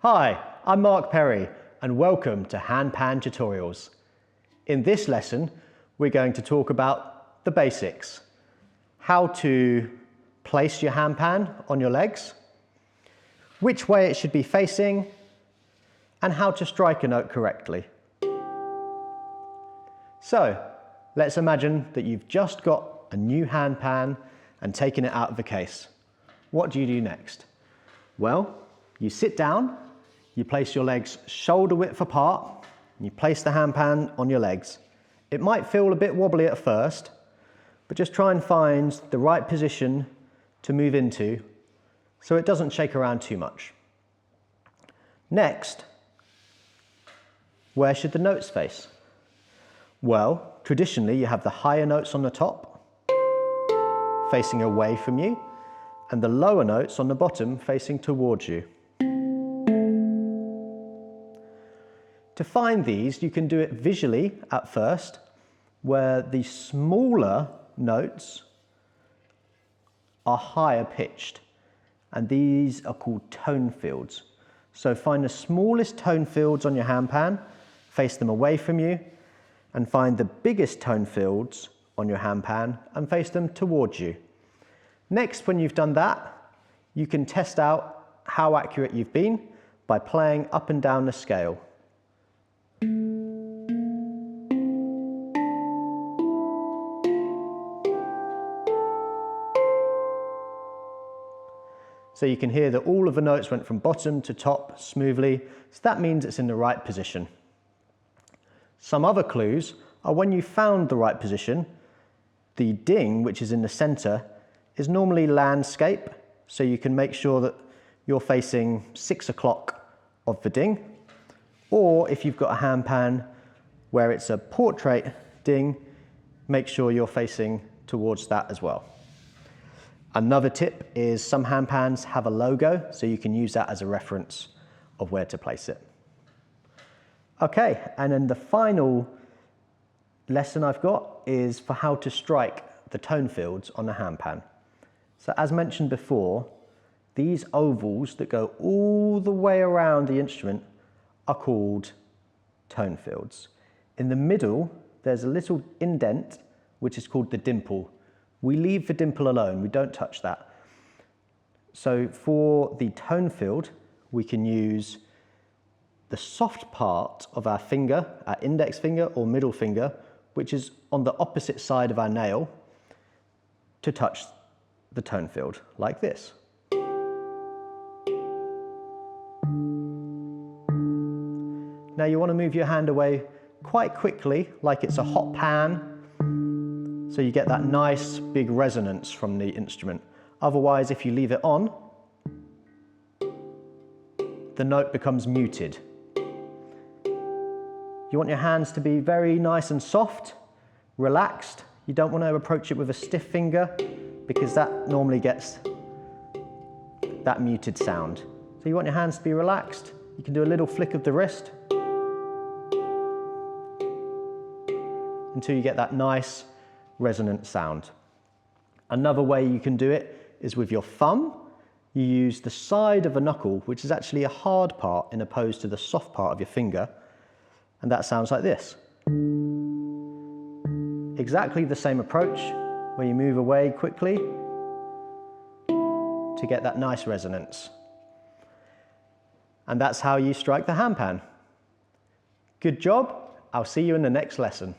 Hi, I'm Mark Perry and welcome to Handpan Tutorials. In this lesson, we're going to talk about the basics. How to place your handpan on your legs, which way it should be facing, and how to strike a note correctly. So, let's imagine that you've just got a new handpan and taken it out of the case. What do you do next? Well, you sit down, you place your legs shoulder width apart, and you place the handpan on your legs. It might feel a bit wobbly at first, but just try and find the right position to move into so it doesn't shake around too much. Next, where should the notes face? Well, traditionally you have the higher notes on the top, facing away from you, and the lower notes on the bottom facing towards you. To find these, you can do it visually at first, where the smaller notes are higher pitched, and these are called tone fields. So find the smallest tone fields on your handpan, face them away from you, and find the biggest tone fields on your handpan and face them towards you. Next, when you've done that, you can test out how accurate you've been by playing up and down the scale. So you can hear that all of the notes went from bottom to top smoothly, so that means it's in the right position. Some other clues are when you found the right position, the ding, which is in the center, is normally landscape, so you can make sure that you're facing 6 o'clock of the ding, or if you've got a handpan where it's a portrait ding, make sure you're facing towards that as well. Another tip is some handpans have a logo, so you can use that as a reference of where to place it. Okay, and then the final lesson I've got is for how to strike the tone fields on the handpan. So as mentioned before, these ovals that go all the way around the instrument are called tone fields. In the middle, there's a little indent, which is called the dimple. We leave the dimple alone, we don't touch that. So for the tone field, we can use the soft part of our finger, our index finger or middle finger, which is on the opposite side of our nail, to touch the tone field, like this. Now you want to move your hand away quite quickly, like it's a hot pan, so you get that nice big resonance from the instrument. Otherwise, if you leave it on, the note becomes muted. You want your hands to be very nice and soft, relaxed. You don't want to approach it with a stiff finger because that normally gets that muted sound. So you want your hands to be relaxed. You can do a little flick of the wrist until you get that nice resonant sound. Another way you can do it is with your thumb. You use the side of a knuckle, which is actually a hard part in opposed to the soft part of your finger, and that sounds like this. Exactly the same approach, where you move away quickly to get that nice resonance. And that's how you strike the handpan. Good job. I'll see you in the next lesson.